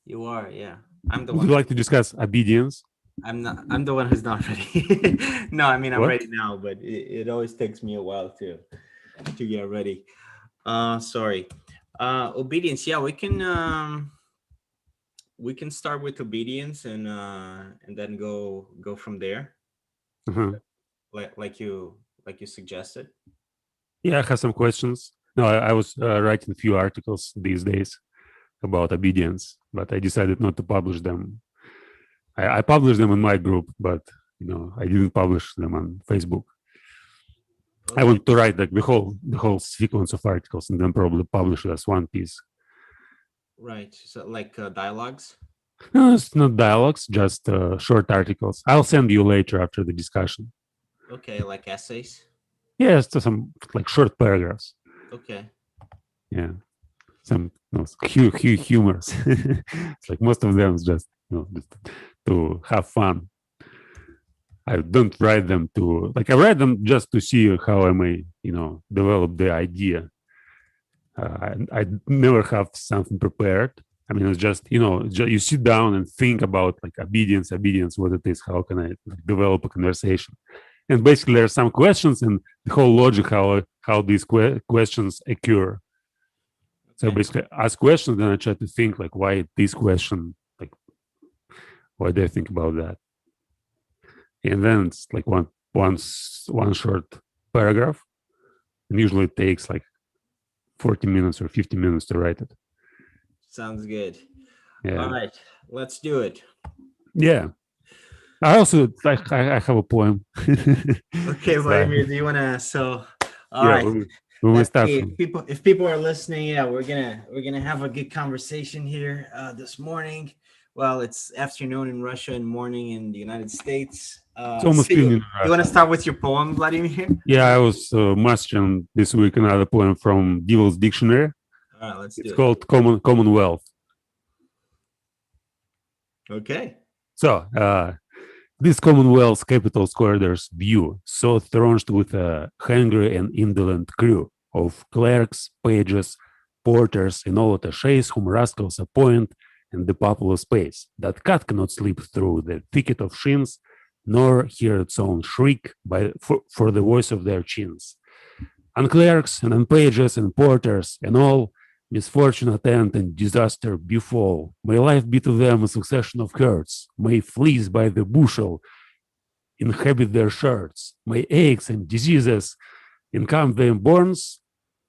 You are, yeah. I'm the Would one. you like to discuss obedience? I'm not. I'm the one who's not ready. No, I mean I'm What? ready now, but it always takes me a while to get ready. Sorry. Obedience. Yeah, we can start with obedience and then go from there, Uh-huh. like you suggested. Yeah, I have some questions. No, I was writing a few articles these days about obedience, but I decided not to publish them. I published them in my group, but I didn't publish them on Facebook. I Okay. want to write like the whole sequence of articles and then probably publish it as one piece. Right. So like dialogues. No, it's not dialogues, just short articles. I'll send you later after the discussion. Okay, like essays. Yes, to some like short paragraphs. Okay. Yeah, some humors. It's like most of them is just to have fun. I don't write them to like I write them just to see how I may develop the idea. I never have something prepared. I mean, it's just you sit down and think about like obedience, what it is, how can I like, develop a conversation, and basically there are some questions and the whole logic how these questions occur. So Okay. basically, ask questions, then I try to think like why this question, like why do I think about that, and then it's like one short paragraph, and usually it takes like 40 minutes or 50 minutes to write it. Sounds good. All Yeah, right. Let's do it. yeah. I also like I have a poem. Okay, So Vladimir, do you wanna all yeah, right. we will Let's start see from if people are listening. Yeah, we're gonna have a good conversation here this morning. Well, it's afternoon in Russia and morning in the United States. it's So almost you, evening in you want to Russia. start with your poem, Vladimir? Yeah, I was mastering this week another poem from Devil's Dictionary. All right, let's do It's it. called Commonwealth. Okay. So this Commonwealth's capital's corridors view, so thronged with a hungry and indolent crew of clerks, pages, porters, and all attaches whom rascals appoint in the populous space, that cat cannot slip through the thicket of shins, nor hear its own shriek for the voice of their chins. On clerks and on pages and porters and all, misfortune attend and disaster befall. May life be to them a succession of hurts. May fleas by the bushel inhabit their shirts. May aches and diseases encamp their borns,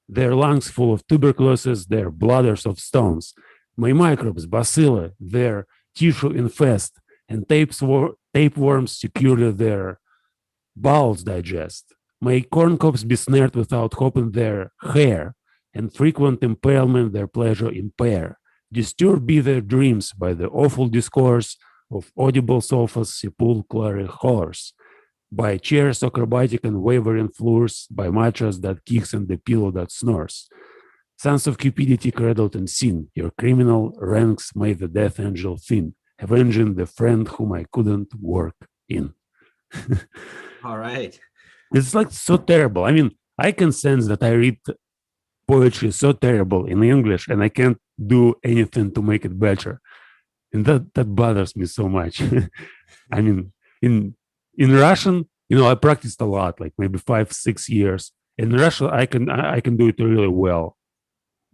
their lungs full of tuberculosis, their bladders of stones. May microbes, bacilli, their tissue infest, and tapeworms securely their bowels digest. May corncobs be snared without hope in their hair, and frequent impalement their pleasure impair. Disturbed be their dreams by the awful discourse of audible sofas, sepulchral horrors, by chairs acrobatic and wavering floors, by mattress that kicks and the pillow that snores. Sons of cupidity cradled in sin, your criminal ranks may the death angel thin, avenging the friend whom I couldn't work in. All right. It's like so terrible. I mean, I can sense that I read poetry so terrible in English and I can't do anything to make it better. And that bothers me so much. I mean, in in Russian, I practiced a lot, like maybe 5, 6 years. In Russian, I can do it really well.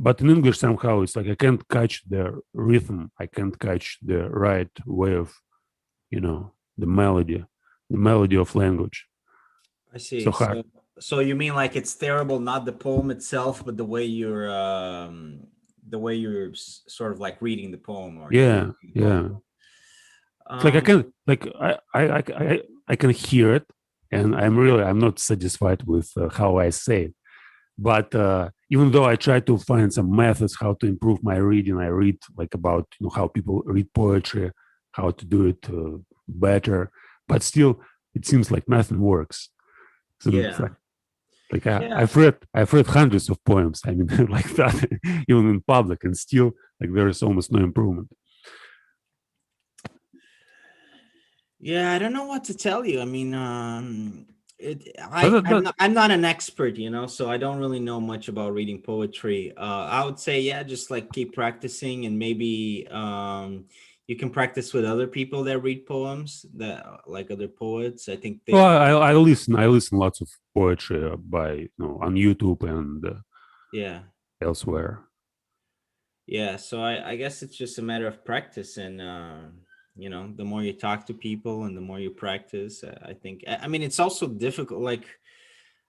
But in English, somehow it's like I can't catch the rhythm. I can't catch the right way of, the melody of language. I see. So hard. So you mean like it's terrible, not the poem itself, but the way you're sort of like reading the poem or Yeah, interpreting the poem. yeah. It's like I Um, can like I can hear it, and I'm not satisfied with how I say it. But even though I try to find some methods how to improve my reading, I read like about how people read poetry, how to do it better. But still, it seems like nothing works. So it's yeah, like yeah, I've read hundreds of poems. I mean, like that, even in public, and still like there is almost no improvement. yeah. I don't know what to tell you. I mean, But I'm not an expert, so I don't really know much about reading poetry. I would say, yeah, just like keep practicing, and maybe you can practice with other people that read poems, that like other poets. I think well, they, I listen lots of poetry by on YouTube and yeah, elsewhere. yeah. So I guess it's just a matter of practice, and the more you talk to people and the more you practice, I think. I mean, it's also difficult. Like,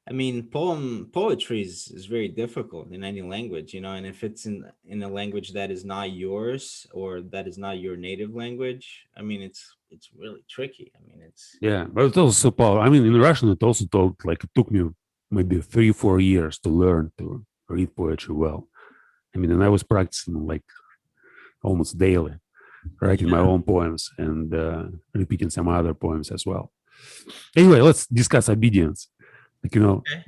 I mean, poetry is very difficult in any language, and if it's in a language that is not yours or that is not your native language, I mean, it's really tricky. I mean, it's Yeah, but it's also power. I mean, in Russian, it also took like it took me maybe 3 4 years to learn to read poetry well. I mean, and I was practicing like almost daily, writing my yeah. own poems and repeating some other poems as well. Anyway, let's discuss obedience. Like Okay.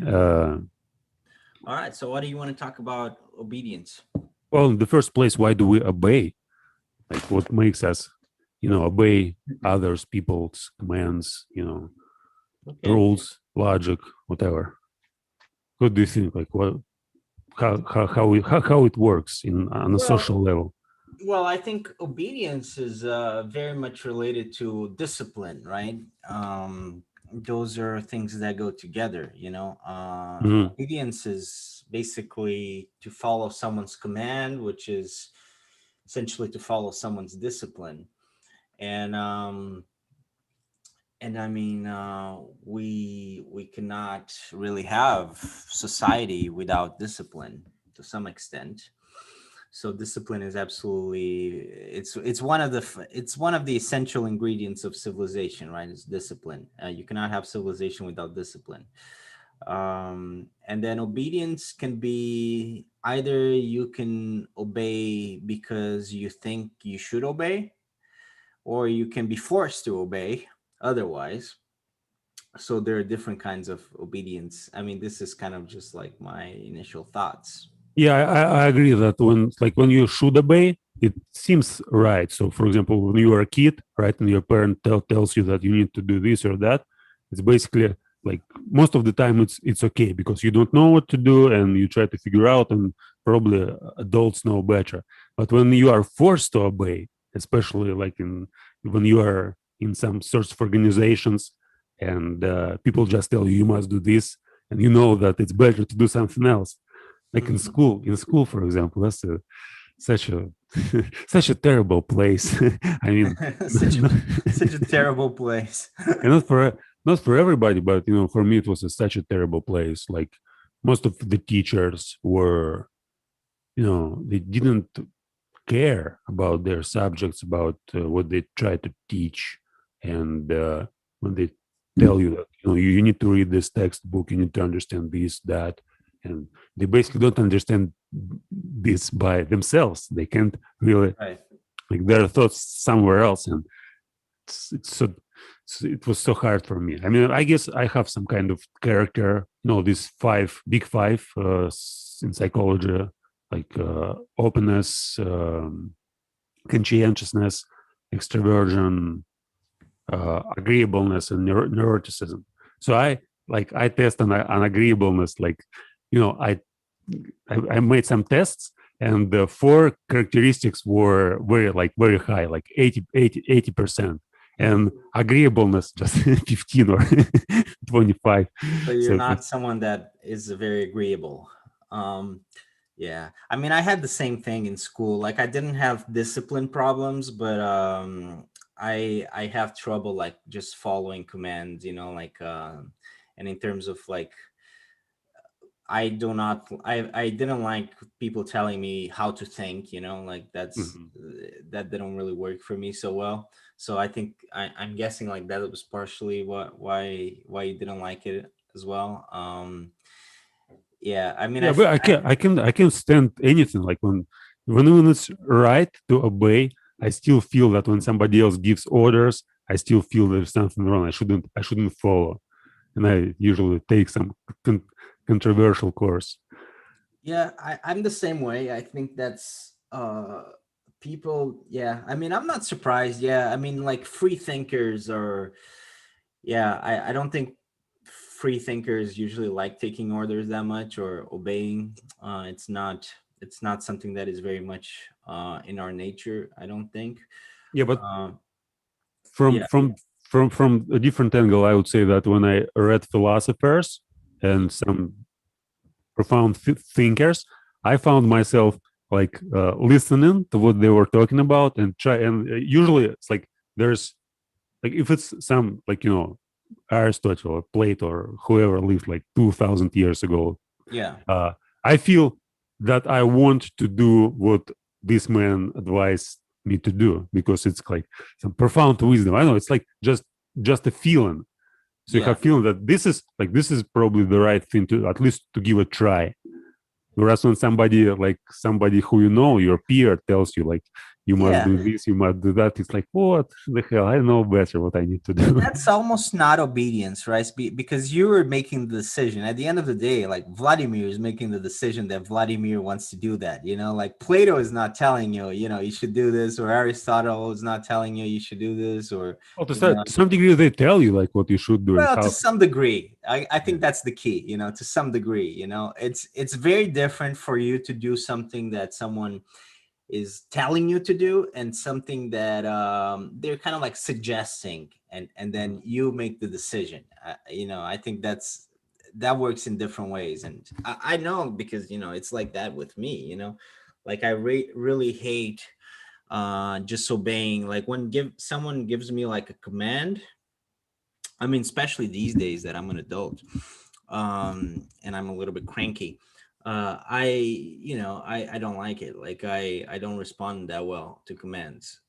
All right. So, what do you want to talk about obedience? well, in the first place, why do we obey? Like, what makes us, obey others, people's commands, Okay. rules, logic, whatever. What do you think? Like, what, how it works in on a social Well, level? I think obedience is very much related to discipline, right? Those are things that go together, Mhm. Obedience is basically to follow someone's command, which is essentially to follow someone's discipline. And I mean, we cannot really have society without discipline to some extent. So discipline is absolutely, it's one of the it's one of the essential ingredients of civilization, right? It's discipline. You cannot have civilization without discipline. And then obedience can be either you can obey because you think you should obey, or you can be forced to obey otherwise. So there are different kinds of obedience. I mean, this is kind of just like my initial thoughts. Yeah, I agree that when you should obey, it seems right. So, for example, when you are a kid, right, and your parent tells you that you need to do this or that, it's basically like most of the time it's okay because you don't know what to do and you try to figure out, and probably adults know better. But when you are forced to obey, especially like in when you are in some sorts of organizations and people just tell you you must do this, and you know that it's better to do something else, like in school for example, that's such a such a terrible place. I mean, such a such a terrible place. and not for everybody, but for me it was such a terrible place. Like most of the teachers were, they didn't care about their subjects, about what they try to teach. And when they tell you that you need to read this textbook, you need to understand this, that, and they basically don't understand this by themselves. They can't really, Right. like, their thoughts somewhere else. And so it was so hard for me. I mean, I guess I have some kind of character, these big five in psychology, like openness, conscientiousness, extroversion, agreeableness, and neuroticism. So I test on agreeableness. Like, you know, I, I made some tests, and the four characteristics were very high, like 80%, and agreeableness just 15 or 25. So you're So it was, not someone that is very agreeable. Um, yeah. I mean, I had the same thing in school. Like, I didn't have discipline problems, but I have trouble like just following commands. Like and in terms of like I do not I didn't like people telling me how to think, like Mhm. that didn't really work for me so well. So I think I'm guessing like that was partially why you didn't like it as well. Yeah, I mean Yeah, but I can't stand anything. Like when it's right to obey, I still feel that when somebody else gives orders, I still feel there's something wrong. I shouldn't follow, and I usually take some con- controversial course. Yeah, I'm the same way. I think that's people, yeah. I mean, I'm not surprised. Yeah. I mean, like free thinkers or yeah, I don't think free thinkers usually like taking orders that much or obeying. It's not something that is very much in our nature, I don't think. Yeah, but uh, from yeah, from from a different angle, I would say that when I read philosophers and some profound thinkers, I found myself like listening to what they were talking about and try. And usually, it's like there's like if it's some like Aristotle or Plato or whoever lived like 2,000 years ago, yeah, uh, I feel that I want to do what this man advised me to do because it's like some profound wisdom. I know it's like just a feeling. So you yeah. have feeling that this is probably the right thing to at least to give a try. Whereas when somebody who your peer tells you like you must Yeah, do this, you must do that, it's like what the hell? I know better what I need to do. that's almost not obedience, right? Because you were making the decision. At the end of the day, like Vladimir is making the decision that Vladimir wants to do that. Like Plato is not telling you, you should do this, or Aristotle is not telling you you should do this, or Well, you know, to some degree, they tell you like what you should do and well, to how. some degree, I Yeah. think that's the key. To some degree, it's very different for you to do something that someone is telling you to do and something that they're kind of like suggesting, and then you make the decision. I think that works in different ways, and I know because it's like that with me. Like I really hate just obeying. Like when give someone gives me like a command. I mean, especially these days that I'm an adult, and I'm a little bit cranky. I don't like it. Like I don't respond that well to commands.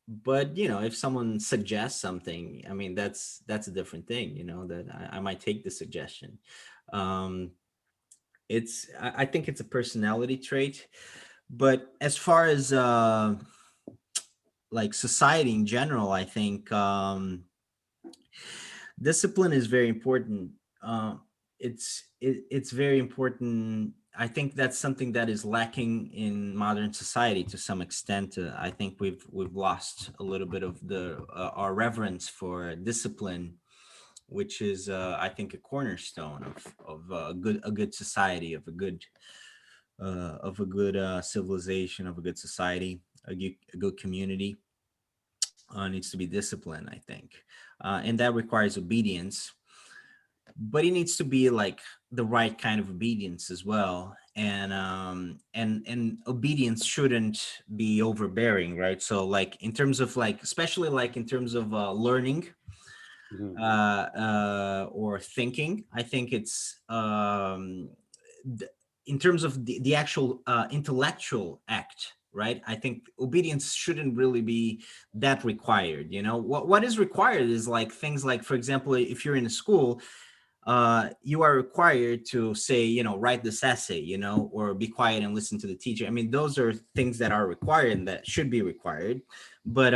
But if someone suggests something, I mean, that's a different thing. That I might take the suggestion. Um, I think it's a personality trait. But as far as like society in general, I think discipline is very important. It's very important. I think that's something that is lacking in modern society to some extent. I think we've lost a little bit of the our reverence for discipline, which is I think a cornerstone of a good society, of a good civilization, of a good society, a good community. Needs to be discipline, I think, and that requires obedience, but it needs to be like the right kind of obedience as well. And obedience shouldn't be overbearing, right? So like in terms of like, especially like in terms of learning Mhm. or thinking, I think it's th- in terms of the actual intellectual act, right? I think obedience shouldn't really be that required. What is required is like things like, for example, if you're in a school, you are required to say, write this essay, or be quiet and listen to the teacher. I mean, those are things that are required and that should be required. But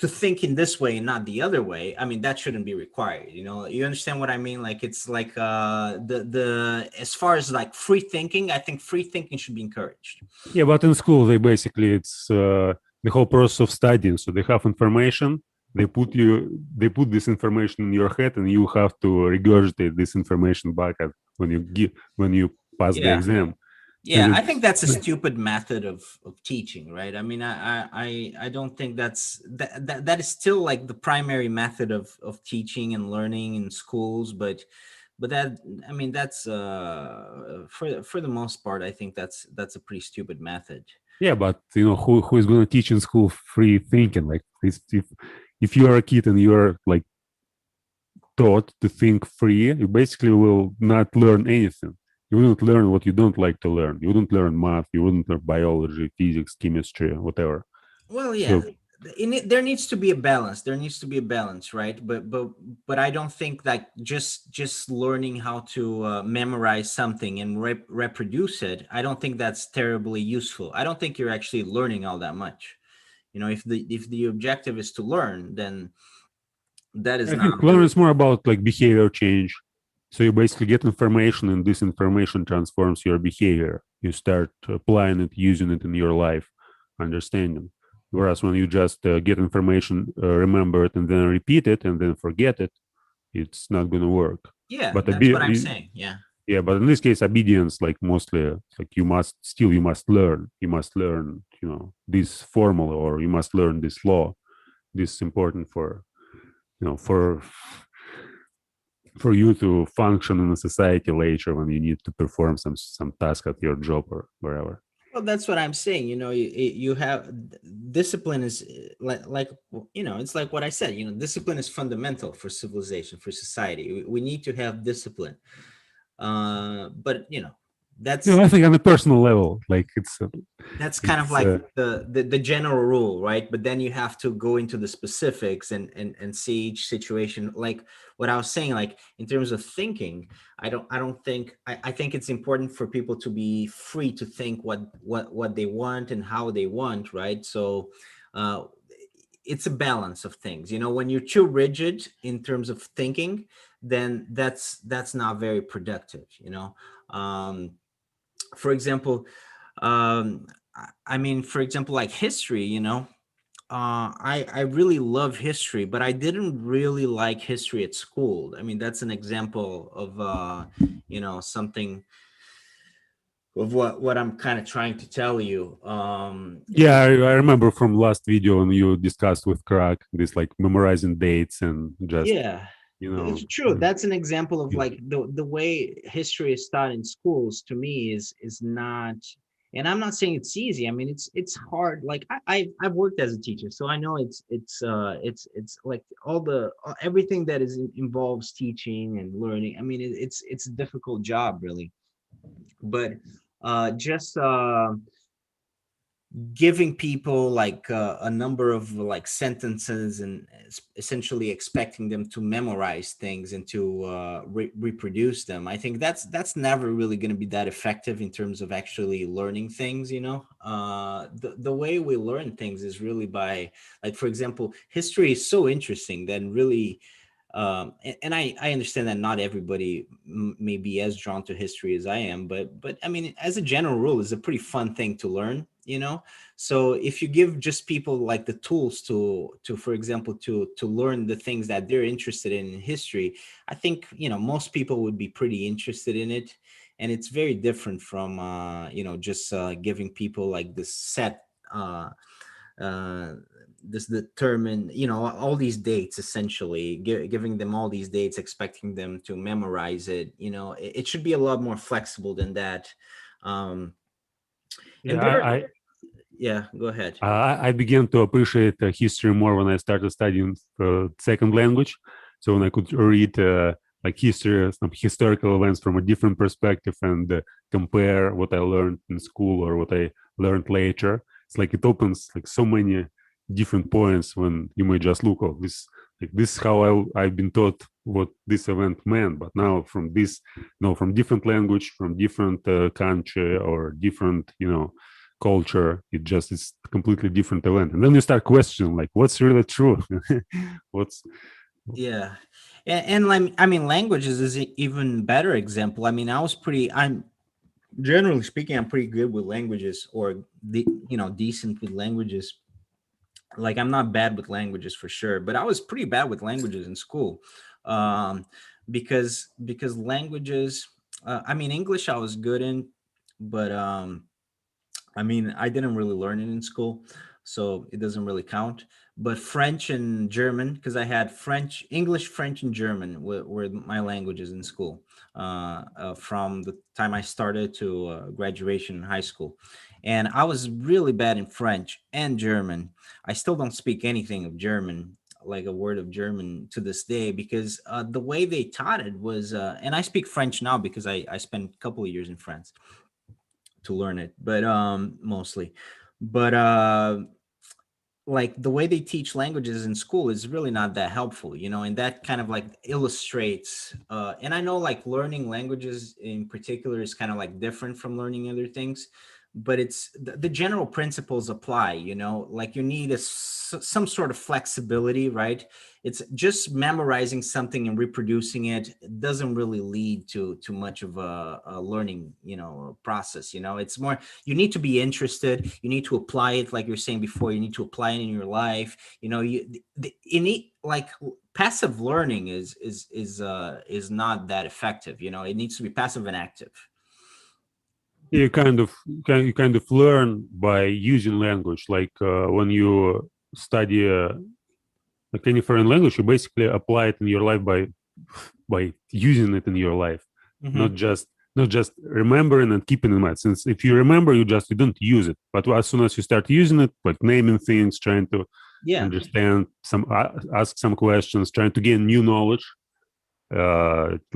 to think in this way and not the other way, I mean, that shouldn't be required. You understand what I mean? Like it's like the as far as like free thinking, I think free thinking should be encouraged. Yeah, but in school, it's the whole process of studying. So they have information, they put this information in your head, and you have to regurgitate this information back when you pass the Yeah. exam. And Yeah, I think it's that's a stupid method of teaching, right? I mean, I don't think that is still like the primary method of teaching and learning in schools, but that, I mean, that's for the most part, I think that's a pretty stupid method. Yeah, but who is going to teach in school free thinking? Like if you are a kid and you are like taught to think free, you basically will not learn anything. You wouldn't learn what you don't like to learn. You wouldn't learn math. You wouldn't learn biology, physics, chemistry, whatever. Well, yeah, So there needs to be a balance. There needs to be a balance, right? But I don't think like just learning how to memorize something and reproduce it. I don't think that's terribly useful. I don't think you're actually learning all that much. If the objective is to learn, then that is I not think learn really. is more about like behavior change. So you basically get information, and this information transforms your behavior. You start applying it, using it in your life, understanding. Whereas when you just get information, remember it, and then repeat it, and then forget it, it's not going to work. Yeah, But that's what I'm saying. Yeah. yeah, but in this case, obedience, like mostly, like you must learn. You must learn, this formula, or you must learn this law. This is important for, you know, for you to function in a society later when you need to perform some task at your job or wherever. Well, that's what I'm saying. You have discipline is like it's like what I said. Discipline is fundamental for civilization, for society. We need to have discipline. But that's I think on a personal level, like that's kind of it's like the general rule, right? But then you have to go into the specifics and see each situation. Like what I was saying, like in terms of thinking, I don't think I think it's important for people to be free to think what they want and how they want, right? So uh it's a balance of things. When you're too rigid in terms of thinking, then that's not very productive. um for example, I mean, for example, like history, I really love history, but I didn't really like history at school. I mean, that's an example of something of what I'm kind of trying to tell you. yeah, I remember from last video when you discussed with Crack this, like memorizing dates and just, Yeah, you it's know, true. That's an example of yeah. like the way history is taught in schools. To me, is not. And I'm not saying it's easy. I mean, it's hard. Like I've worked as a teacher, so I know it's like everything that involves teaching and learning. I mean, it's a difficult job, really. But just giving people like a number of like sentences and essentially expecting them to memorize things and to reproduce them, I think that's never really going to be that effective in terms of actually learning things. The way we learn things is really by, like, for example, history is so interesting that really and I understand that not everybody may be as drawn to history as I am, but I mean, as a general rule, it's a pretty fun thing to learn. So if you give just people like the tools to for example to learn the things that they're interested in history, I think most people would be pretty interested in it. And it's very different from just giving people like this set uh, this determine all these dates, essentially giving them all these dates, expecting them to memorize it. It should be a lot more flexible than that. um and Yeah, there Yeah, go ahead. I began to appreciate history more when I started studying second language. So when I could read like history, some historical events from a different perspective, and compare what I learned in school or what I learned later, it's like it opens like so many different points when you may just look, oh, this is how I've been taught what this event meant, but now from this, from different language, from different country or different, culture, it just is a completely different event, and then you start questioning like what's really true. What's Yeah. And like, I mean, languages is even better example. I mean, I'm generally speaking, I'm pretty good with languages, or decent with languages. Like, I'm not bad with languages for sure, but I was pretty bad with languages in school. um because languages, I mean, English I was good in, but I mean, I didn't really learn it in school, so it doesn't really count. But French and German, because I had French, English, French, and German were my languages in school, from the time I started to graduation in high school. And I was really bad in French and German. I still don't speak anything of German, like a word of German to this day, because the way they taught it was, and I speak French now because I spent a couple of years in France to learn it, but mostly. But like the way they teach languages in school is really not that helpful, and that kind of like illustrates, and I know like learning languages in particular is kind of like different from learning other things, but it's the general principles apply. Like you need some sort of flexibility, right? It's just memorizing something and reproducing it doesn't really lead to much of a learning process. It's more, you need to be interested, you need to apply it, like you're saying before, you need to apply it in your life. You need like passive learning is not that effective. It needs to be passive and active. You kind of learn by using language. Like when you study like any foreign language, you basically apply it in your life by using it in your life, not Hmm. just not just remembering and keeping in mind. Since if you remember, you don't use it. But as soon as you start using it, like naming things, trying to Yeah, understand ask some questions, trying to gain new knowledge,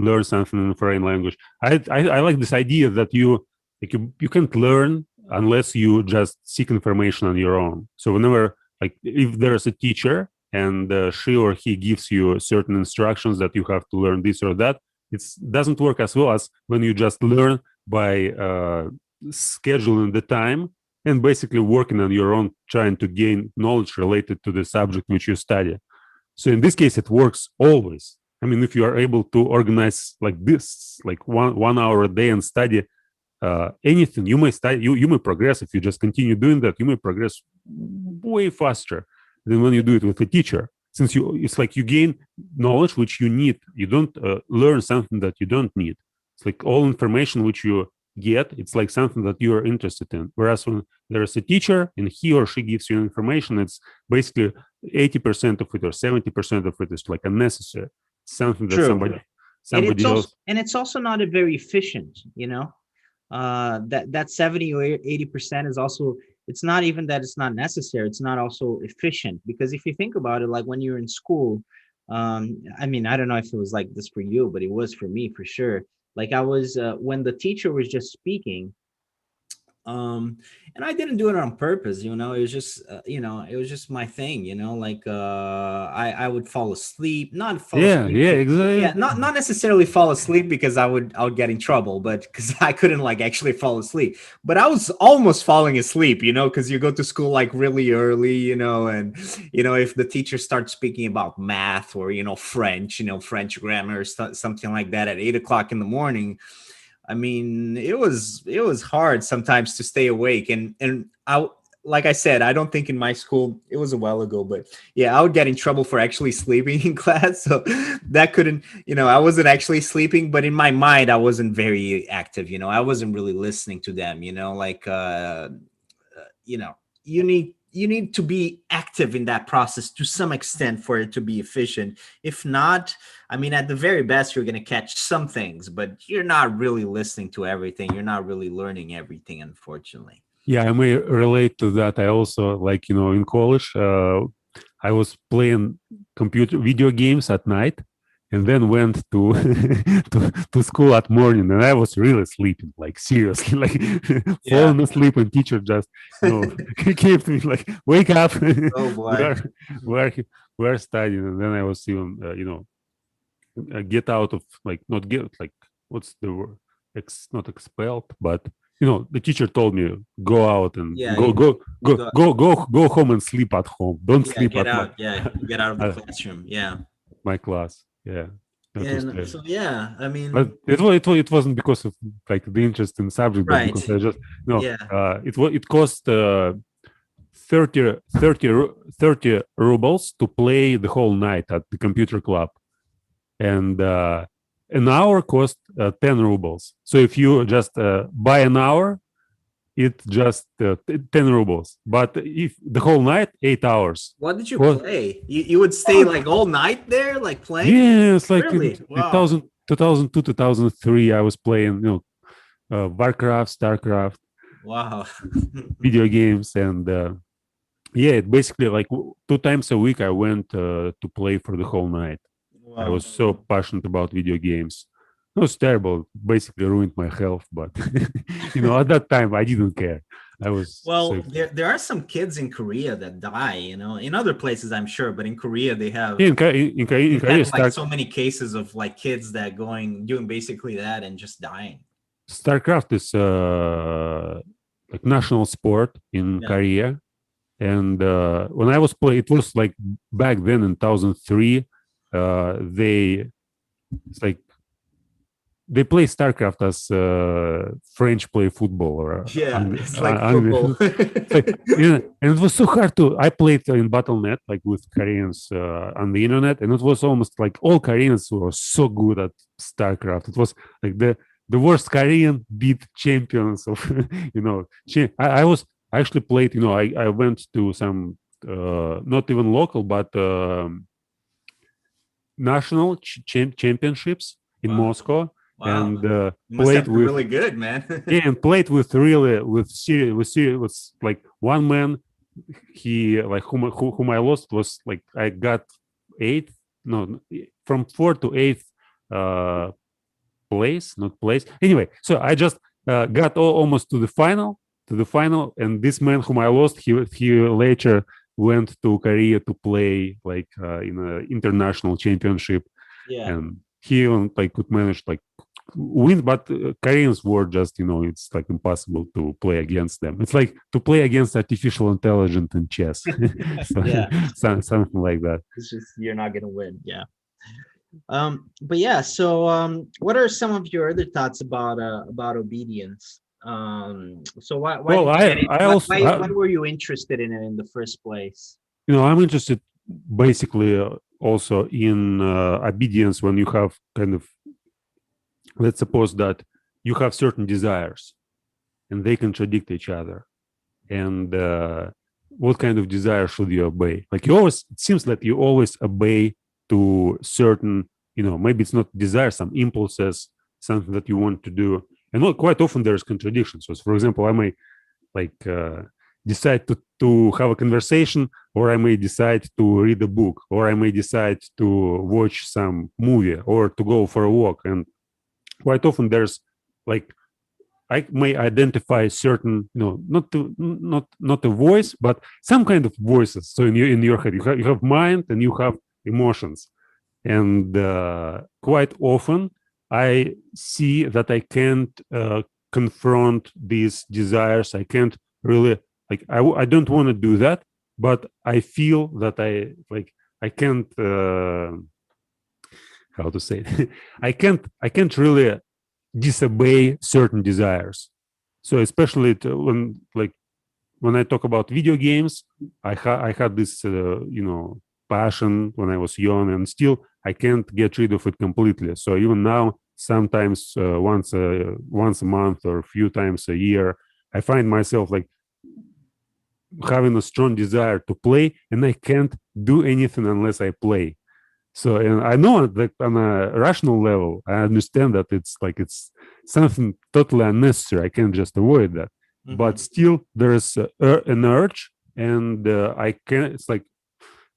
learn something in a foreign language. I like this idea that you can't learn unless you just seek information on your own. So whenever, like, if there's a teacher and she or he gives you certain instructions that you have to learn this or that, it doesn't work as well as when you just learn by scheduling the time and basically working on your own, trying to gain knowledge related to the subject which you study. So in this case, it works always. I mean, if you are able to organize like this, like one hour a day and study anything, you may study, you may progress. If you just continue doing that, you may progress way faster than when you do it with a teacher. Since it's like you gain knowledge which you need. You don't learn something that you don't need. It's like all information which you get, it's like something that you are interested in. Whereas when there is a teacher and he or she gives you information, it's basically 80% of it or 70% of it is like unnecessary. Something that true. And it's somebody also else. and it's also not a very efficient. That 70 or 80% is also, it's not even that it's not necessary, it's not also efficient, because if you think about it, like when you're in school, I mean, I don't know if it was like this for you, but it was for me for sure. Like I was when the teacher was just speaking, um and I didn't do it on purpose, it was just it was just my thing, like I would fall asleep, not fall Yeah, asleep, yeah, yeah, exactly. not necessarily fall asleep because I would get in trouble, but because I couldn't like actually fall asleep, but I was almost falling asleep, because you go to school like really early, and if the teacher starts speaking about math or French, French grammar or something like that at 8 o'clock in the morning. I mean, it was hard sometimes to stay awake, and I, like I said, I don't think in my school, it was a while ago, but yeah, I would get in trouble for actually sleeping in class. So that couldn't, I wasn't actually sleeping, but in my mind, I wasn't very active. I wasn't really listening to them. Like you know you need to be active in that process to some extent for it to be efficient. If not, I mean, at the very best, you're going to catch some things, but you're not really listening to everything, you're not really learning everything, unfortunately. Yeah, I may relate to that. I also, like, in college, I was playing computer video games at night and then went to to school at morning, and I was really sleeping, like seriously, like Yeah. falling asleep, and teacher just, came to me like, wake up. Oh we boy. are we are we are studying. And then I was even get out of, like, not get, like, what's the word, not expelled, but the teacher told me, go out and Yeah, go you go go go. go go go home and sleep at home, don't Yeah, sleep get at my out. Yeah, get out of the at classroom. Yeah. my class. Yeah, that was And terrible. so yeah, I But mean, it wasn't because of, like, the interest in subject, but right. because I just, Yeah. it cost 30 30 30 rubles to play the whole night at the computer club, and an hour cost 10 rubles. So if you just buy an hour, it's just 10 rubles. But if the whole night, 8 hours. What did you Cost, play? You would stay like all night there, like playing? yeah, it's like in Really? Wow. 2002, 2003, I was playing, Warcraft, Starcraft, Wow. video games. And yeah, it basically, like, 2 times a week, I went to play for the whole night. I Wow. was so passionate about video games. It was terrible. Basically ruined my health, but at that time I didn't care. I was so Well, excited. there are some kids in Korea that die, in other places I'm sure, but in Korea they have In they've Korea, had like so many cases of like kids that doing basically that and just dying. StarCraft is like national sport in Yeah. Korea, and when I was playing, it was like back then in 2003. They It's like they play StarCraft as French play football or Yeah, it's like football. it's like, yeah, and it was so hard to. I played in Battle.net like with Koreans on the internet, and it was almost like all Koreans were so good at StarCraft. It was like the worst Korean beat champions of I actually played. I went to some not even local but national championships in Wow. Moscow Wow. and You must have played been with really good, man. and played with really with serious was like one man he like whom I lost was like I got eighth no from fourth to eighth uh place not place anyway so I just got almost to the final and this man whom I lost he later went to Korea to play like in an international championship Yeah. and he like could manage like win but Koreans were just it's like impossible to play against them. It's like to play against artificial intelligence in chess. Yeah. Something like that. It's just you're not gonna win. Yeah. But yeah, so what are some of your other thoughts about obedience? So why Well did you get it? I also Why were you interested in it in the first place? I'm interested basically also in obedience when you have kind of let's suppose that you have certain desires and they contradict each other and what kind of desire should you obey? Like it seems that you always obey to certain maybe it's not desire, some impulses, something that you want to do, and not quite often there's contradictions. So for example I may like decide to have a conversation, or I may decide to read a book, or I may decide to watch some movie or to go for a walk, and quite often there's like I may identify certain, not a voice, but some kind of voices. So in your head, you have mind and you have emotions, and quite often I see that I can't confront these desires. I can't really like. I don't want to do that, but I feel that I can't. How to say it? I can't really disobey certain desires. So especially when I talk about video games, I had this passion when I was young, and still I can't get rid of it completely. So even now, sometimes once a month or a few times a year, I find myself like having a strong desire to play, and I can't do anything unless I play. So, and I know that on a rational level, I understand that it's something totally unnecessary. I can't just avoid that. But still, there is an urge, and I can. It's like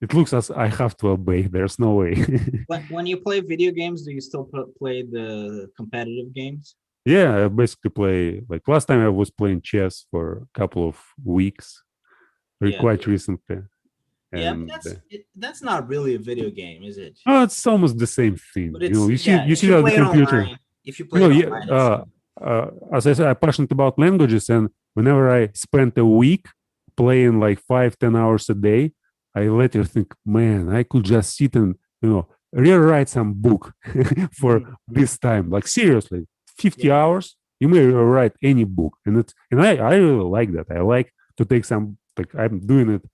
it looks as I have to obey. There's no way. When you play video games, do you still play the competitive games? Yeah, I basically play like last time I was playing chess for a couple of weeks, Yeah. quite recently. Yeah, but And that's not really a video game, is it? oh, it's almost the same thing. But it's You if see you that the play it computer. online, if you play it online, it's As I said, I'm passionate about languages, and whenever I spent a week playing like 5-10 hours a day, I later think, man, I could just sit and rewrite some book for this time. Like seriously, 50 hours, you may rewrite any book, and I really like that. I like to take some like I'm doing it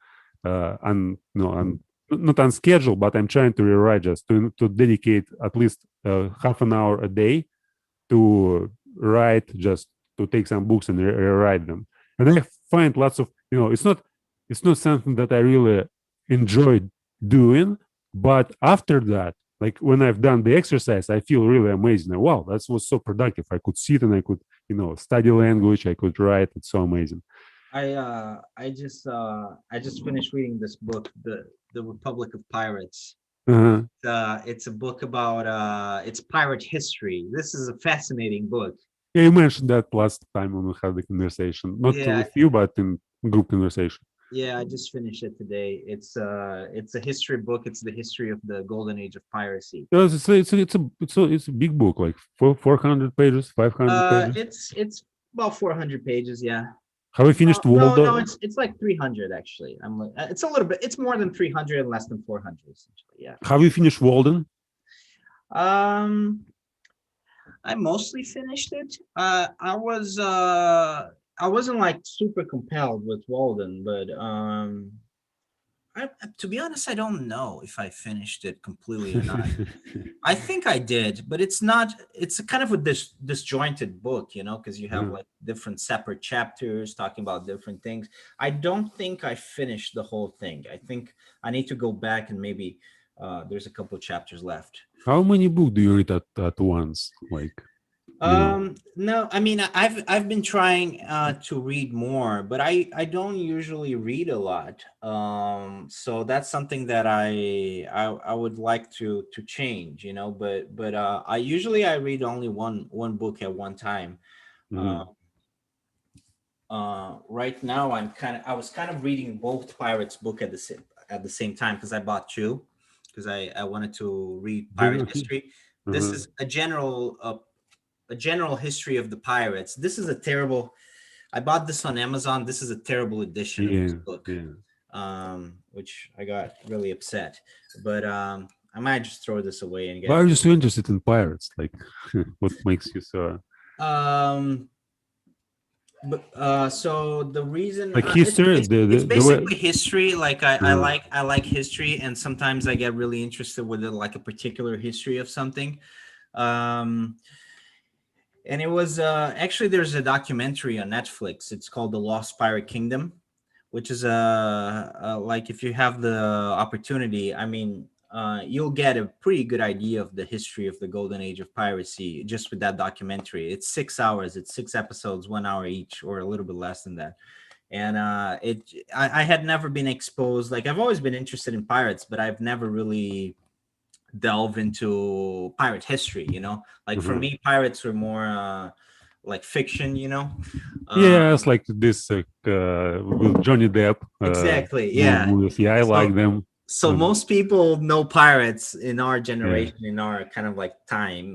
on not on schedule, but I'm trying to rewrite just to dedicate at least half an hour a day to write, just to take some books and rewrite them. And I find lots of it's not something that I really enjoy doing, but after that, like when I've done the exercise, I feel really amazing. Wow, that was so productive. I could sit and I could study language. I could write. It's so amazing. I just finished reading this book, the Republic of Pirates. Uh-huh. It's a book about it's pirate history. This is a fascinating book. Yeah, you mentioned that last time when we had the conversation, not Yeah, with you, but in group conversation. yeah, I just finished it today. It's a history book. It's the history of the golden age of piracy. It's a big book, like 400 pages, 500 pages. It's about 400 pages. Yeah. Have you finished Waldo? No, it's like 300 actually. I'm like it's a little bit. It's more than 300 and less than 400 essentially. Yeah. Have you finished Walden? Um, I mostly finished it. I wasn't like super compelled with Walden, but to be honest, I don't know if I finished it completely or not. I think I did, but it's not. It's a kind of a disjointed book, because you have Uh, like different separate chapters talking about different things. I don't think I finished the whole thing. I think I need to go back and maybe there's a couple of chapters left. how many books do you read at once? Like, you know. No, I mean, I've been trying to read more, but I don't usually read a lot. So that's something that I would like to change, but I read only one book at one time. Uh, Mhm. right now I was kind of reading both Pirates book at the same time because I bought two because I wanted to read pirate Okay. history. This Uh-huh. is a general history of the pirates. This is a terrible. I bought this on Amazon. This is a terrible edition of this Yeah, book, yeah. which I got really upset. But I might just throw this away and Why get. are you so interested in pirates? Like, what makes you so Um, but so the reason like history? it's The way. basically history. Like Uh, I like history, and sometimes I get really interested with like a particular history of something. Um, and it was actually there's a documentary on Netflix. It's called The Lost Pirate Kingdom, which is like if you have the opportunity, I mean, you'll get a pretty good idea of the history of the golden age of piracy just with that documentary. It's 6 hours, it's six episodes, 1 hour each, or a little bit less than that. And I had never been exposed. Like I've always been interested in pirates, but I've never really delve into pirate history. Like for uh-huh. me, pirates were more like fiction. Yeah, it's Um, like this with Johnny Depp exactly, yeah. movies. Yeah, I like So them. so Um, most people know pirates in our yeah. generation, in our kind of like time,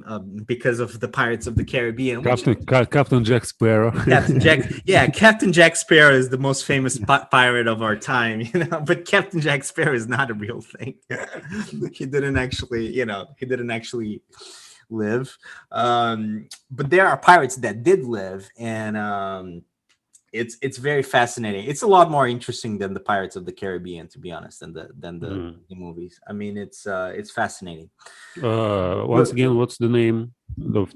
because of the Pirates of the Caribbean, which Captain Jack Sparrow. Captain Jack, yeah, Captain Jack Sparrow is the most famous pirate of our time, but Captain Jack Sparrow is not a real thing. He didn't actually live. But there are pirates that did live, and it's very fascinating. It's a lot more interesting than the Pirates of the Caribbean, to be honest, Mm. the movies. I mean, it's fascinating. Once But again, what's the name of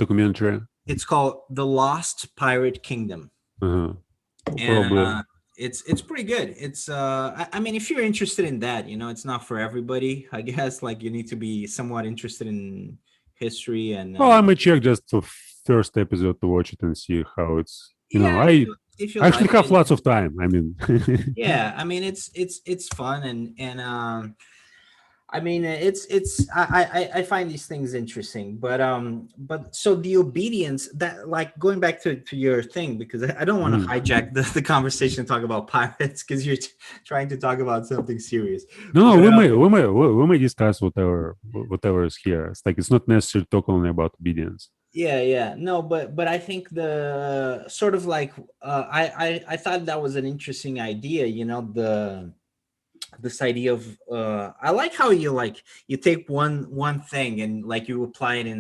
documentary? it's called The Lost Pirate Kingdom, Uh-huh. and Probably. it's pretty good. I mean, if you're interested in that, it's not for everybody. I guess like you need to be somewhat interested in history and Well, I may check just the first episode to watch it and see how it's. yeah, I if you actually like have it. lots of time. I mean, Yeah, I mean it's fun and I mean I find these things interesting, but so the obedience that like going back to your thing because I don't want to Mhm. hijack the conversation and talk about pirates because you're trying to talk about something serious, No, but we may discuss whatever is here. It's like it's not necessary to talk only about obedience. yeah, no, but I think the sort of like I thought that was an interesting idea, this idea of I like how you take one thing and like you apply it in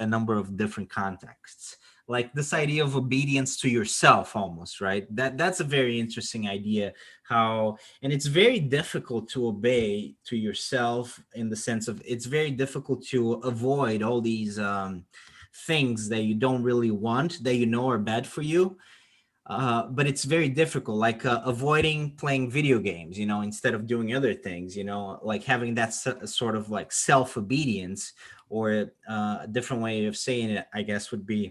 a number of different contexts, like this idea of obedience to yourself almost, right? That's a very interesting idea. How and it's very difficult to obey to yourself in the sense of it's very difficult to avoid all these things that you don't really want, that are bad for you, but it's very difficult, like avoiding playing video games, instead of doing other things, like having that sort of like self-obedience, or a different way of saying it, I guess, would be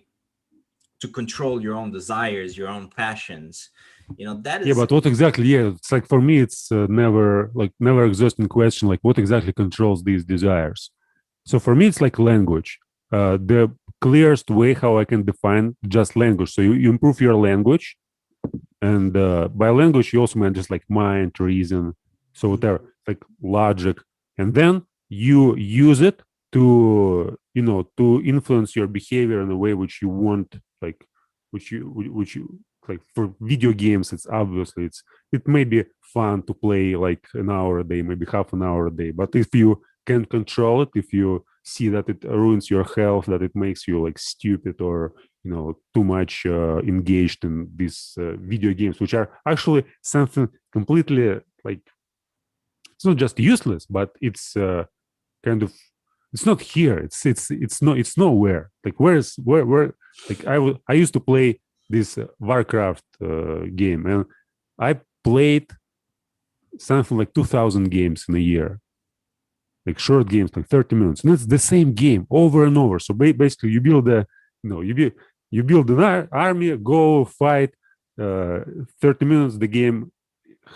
to control your own desires, your own passions. That Yeah, is, but what exactly? Yeah, it's like for me, it's never exhausting question. Like what exactly controls these desires? So for me, it's like language. The clearest way how I can define just language. So you improve your language, and by language you also mean just like mind, reason, so whatever, like logic, and then you use it to influence your behavior in a way which you want, like which you like for video games. It's obviously it may be fun to play like an hour a day, maybe half an hour a day, but if you can control it, if you see that it ruins your health, that it makes you like stupid or too much engaged in these video games, which are actually something completely like, it's not just useless, but it's kind of, it's not here. It's nowhere. Like where like I used to play this Warcraft game, and I played something like 2,000 games in a year, like short games, like 30 minutes, and it's the same game over and over. So basically, you build a, you build an army, go fight. 30 minutes, the game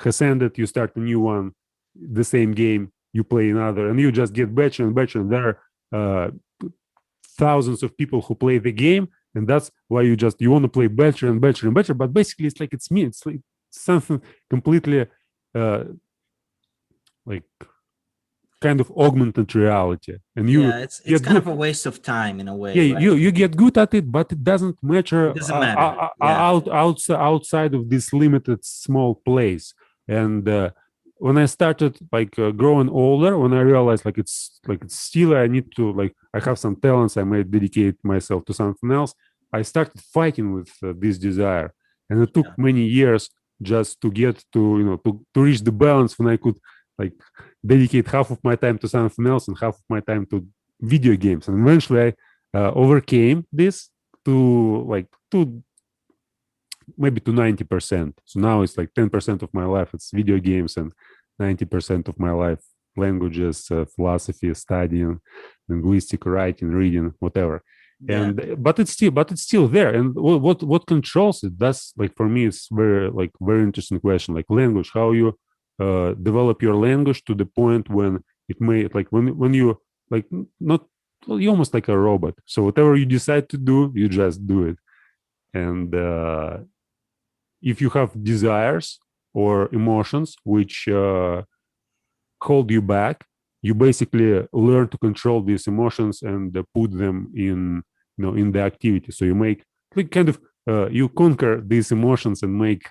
has ended. You start a new one, the same game. You play another, and you just get better and better. And there are thousands of people who play the game, and that's why you want to play better and better and better. But basically, it's like it's me. It's like something completely like kind of augmented reality, and you Yeah, it's get kind good. of a waste of time in a way, Yeah, right? you get good at it, but it doesn't It matter doesn't matter. Yeah. outside of this limited small place. And when I started like growing older, when I realized it's still I need to, like, I have some talents, I may dedicate myself to something else. I started fighting with this desire, and it took Yeah. many years just to get to to reach the balance when I could like dedicate half of my time to something else and half of my time to video games. And eventually I overcame this to like to maybe to 90%. So now it's like 10% of my life it's video games, and 90% of my life languages, philosophy, studying, linguistic, writing, reading, whatever. Yeah. And but it's still there. And what controls it? That's like, for me, it's very interesting question. Like language, how you develop your language to the point when it may, like, when you like not, well, you're almost like a robot. So whatever you decide to do, you just do it. And if you have desires or emotions which hold you back, you basically learn to control these emotions and put them in, in the activity. So you make, like, kind of you conquer these emotions and make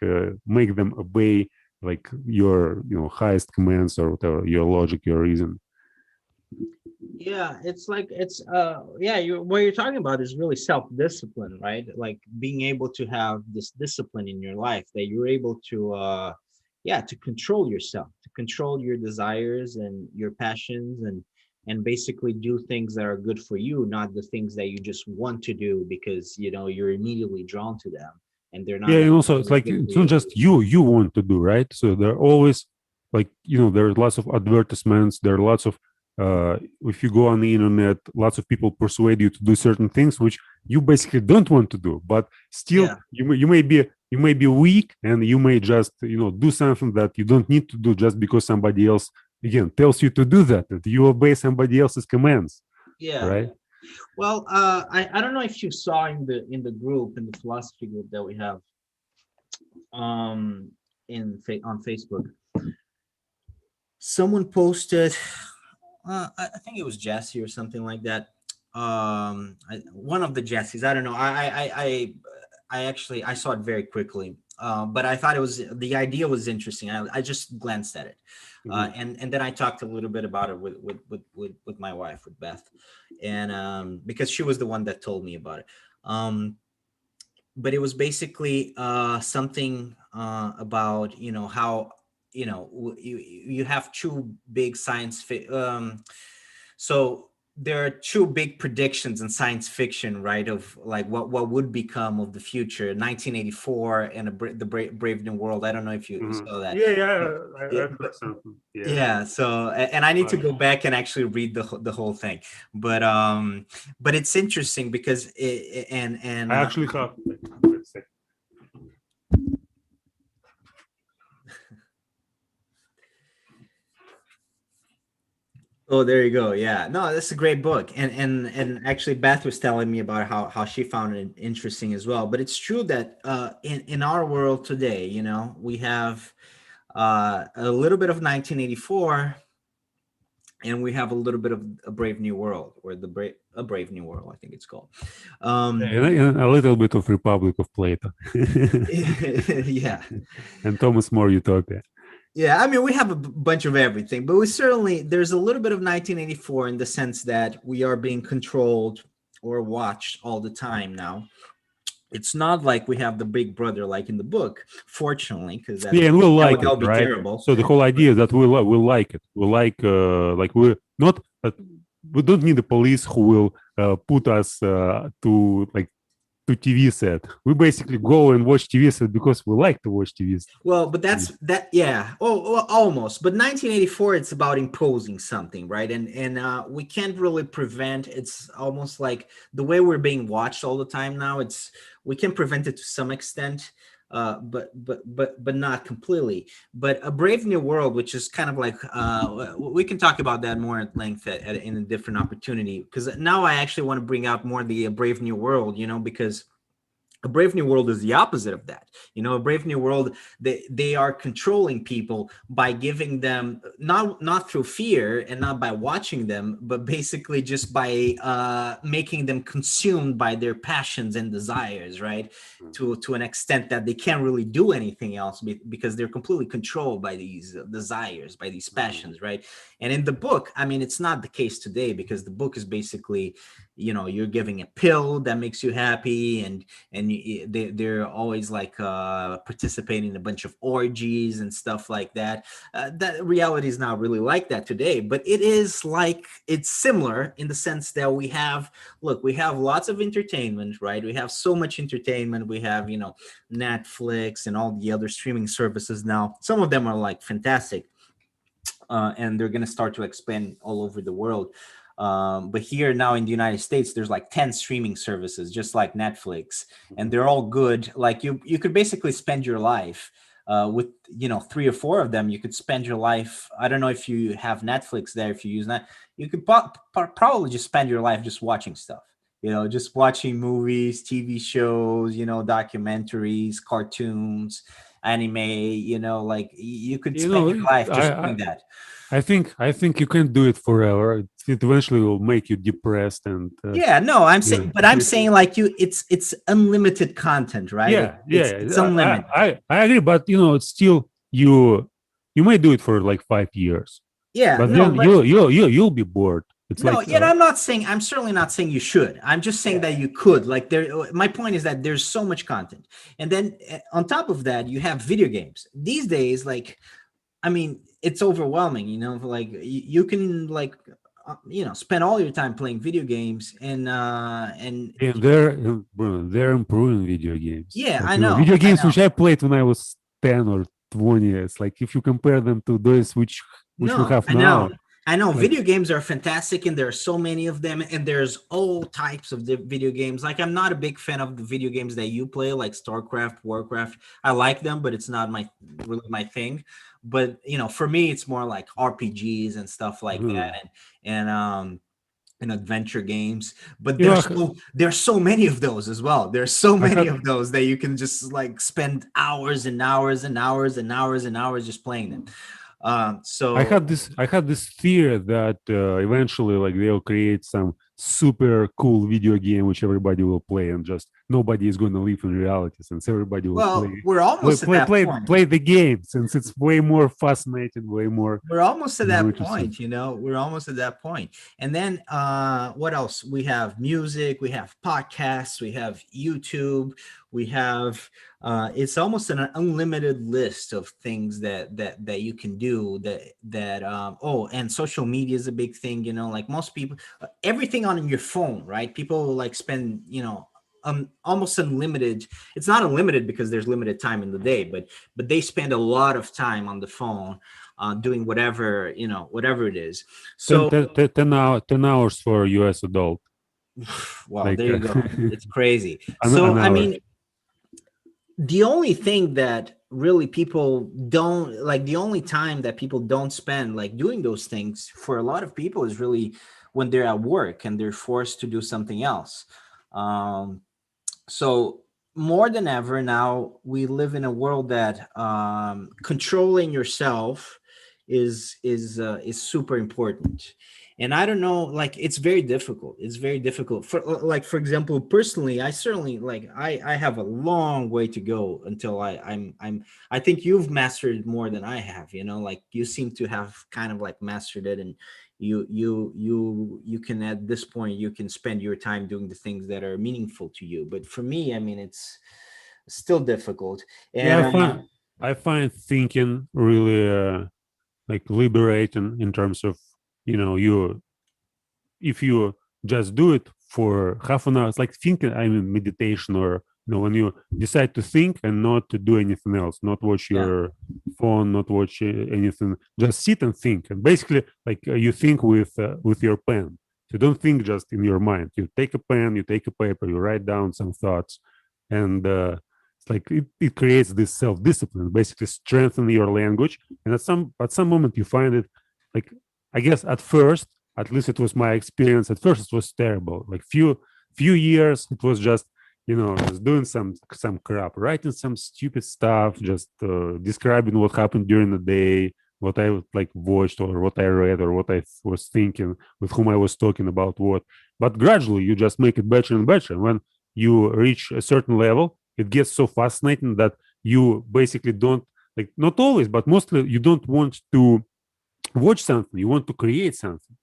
them obey like your highest commands, or whatever, your logic, your reason. Yeah, it's like yeah, you what you're talking about is really self-discipline, right? Like being able to have this discipline in your life that you're able to yeah, to control yourself, to control your desires and your passions, and basically do things that are good for you, not the things that you just want to do because you're immediately drawn to them and they're not Yeah, and also it's necessarily like good for it's not you. just you want to do, right? So there are always, like, there are lots of advertisements, there are lots of if you go on the internet, lots of people persuade you to do certain things which you basically don't want to do, but still Yeah. you may be weak, and you may just do something that you don't need to do just because somebody else again tells you to do that, that you obey somebody else's commands, Yeah. right? Well, I don't know if you saw in the group, in the philosophy group that we have um on Facebook. Someone posted, I think it was Jesse or something like that. One of the Jessies, I don't know. I actually I saw it very quickly, but I thought the idea was interesting. I just glanced at it, Mhm. and then I talked a little bit about it with my wife, with Beth, and because she was the one that told me about it. But it was basically something about how you have two big so there are two big predictions in science fiction, right, of like what would become of the future: 1984 and Brave New World. I don't know if you Mhm. saw that. Yeah, yeah, Yeah, I've heard something. Yeah. yeah, so and I need to But go back and actually read the whole thing, but it's interesting because I actually have. Wait a second. oh, there you go. Yeah. No, that's a great book. And actually Beth was telling me about how she found it interesting as well. But it's true that in our world today, we have a little bit of 1984 and we have a little bit of a Brave New World, or a Brave New World, I think it's called. Um And a little bit of Republic of Plato yeah. and Thomas More Utopia. Yeah, I mean, we have a bunch of everything, but we certainly there's a little bit of 1984 in the sense that we are being controlled or watched all the time now. It's not like we have the big brother like in the book, fortunately, because Yeah, and we that like it, would be right? terrible. So the whole idea is that we like it. We like we not we don't need the police who will put us to TV set. We basically go and watch TV set because we like to watch TV. Well, but that's that. Yeah. Oh, well, almost. But 1984, it's about imposing something, right? And we can't really prevent. It's almost like the way we're being watched all the time now. It's we can prevent it to some extent, but not completely. But a Brave New World, which is kind of like we can talk about that more at length in a different opportunity. Because now I actually want to bring out more the Brave New World, because a Brave New World is the opposite of that. A Brave New World, they are controlling people by giving them not through fear and not by watching them, but basically just by making them consumed by their passions and desires, right? To an extent that they can't really do anything else because they're completely controlled by these desires, by these passions, right? And in the book, I mean, it's not the case today because the book is basically, you're giving a pill that makes you happy, and they're always like participating in a bunch of orgies and stuff like that. That reality is not really like that today, but it is like it's similar in the sense that we have lots of entertainment, right? We have so much entertainment. We have Netflix and all the other streaming services now. Some of them are like fantastic, and they're going to start to expand all over the world. But here now in the United States, there's like 10 streaming services, just like Netflix, and they're all good. Like you could basically spend your life with three or four of them. You could spend your life. I don't know if you have Netflix there. If you use that, you could probably just spend your life just watching stuff. Just watching movies, TV shows, documentaries, cartoons, anime. Like you could You spend know, your life I, just I doing that. I think you can do it forever. It eventually will make you depressed and Yeah, no, I'm yeah. saying, but I'm saying like it's unlimited content, right? Yeah, It's yeah. unlimited. I agree, but it's still you may do it for like 5 years, Yeah, but no, then but you'll be bored. It's no, like I'm certainly not saying you should. I'm just saying yeah, that you could. Like my point is that there's so much content. And then on top of that, you have video games. These days, like, I mean, it's overwhelming, like you can like spend all your time playing video games and and they're improving video games. yeah, Like I know. video I games know. which I played when I was 10 or 20. It's like if you compare them to those which we No, have I know. now, I know like video games are fantastic and there are so many of them and there's all types of the video games. Like I'm not a big fan of the video games that you play like StarCraft, Warcraft. I like them, but it's not my thing. But for me it's more like RPGs and stuff like that hmm. and adventure games. But you know, there's so many of those as well. There's so I many had of those that you can just like spend hours and hours and hours and hours and hours just playing them. So I had this fear that eventually like they'll create some super cool video game which everybody will play and just nobody is going to live in reality since everybody will well, we're almost at that point. play the game since it's way more fascinating, way more We're almost at that interesting. point, we're almost at that point. And then what else? We have music, we have podcasts, we have YouTube, we have it's almost an unlimited list of things that you can do oh, and social media is a big thing, like most people, everything on your phone, right? People like spend, almost unlimited. It's not unlimited because there's limited time in the day, but they spend a lot of time on the phone doing whatever it is. 10, So 10, 10 hours for US adult, well, like there you go. It's crazy. an So I hour. mean, the only thing that really people don't like, the only time that people don't spend like doing those things for a lot of people is really when they're at work and they're forced to do something else. So more than ever now, we live in a world that controlling yourself is super important. And I don't know, like it's very difficult. It's very difficult for like, for example, personally, I certainly like I have a long way to go until I'm I think you've mastered it more than I have, you know, like you seem to have kind of like mastered it. And you can, at this point, you can spend your time doing the things that are meaningful to you. But for me, I mean, it's still difficult. Yeah, And I find thinking really like liberating in terms of, you, if you just do it for half an hour, it's like thinking, I mean, meditation, or when you decide to think and not to do anything else, not watch yeah, your phone, not watch anything, just sit and think. And basically, like you think with your pen. You don't think just in your mind. You take a pen, you take a paper, you write down some thoughts, and it's like it creates this self-discipline, basically strengthen your language. And at some moment you find it, like, I guess at first, at least it was my experience, at first it was terrible. Like few years it was just, just doing some crap, writing some stupid stuff, just describing what happened during the day, what I like watched, or what I read, or what I was thinking, with whom I was talking about what. But gradually you just make it better and better. And when you reach a certain level, it gets so fascinating that you basically don't, like, not always, but mostly, you don't want to watch something, you want to create something.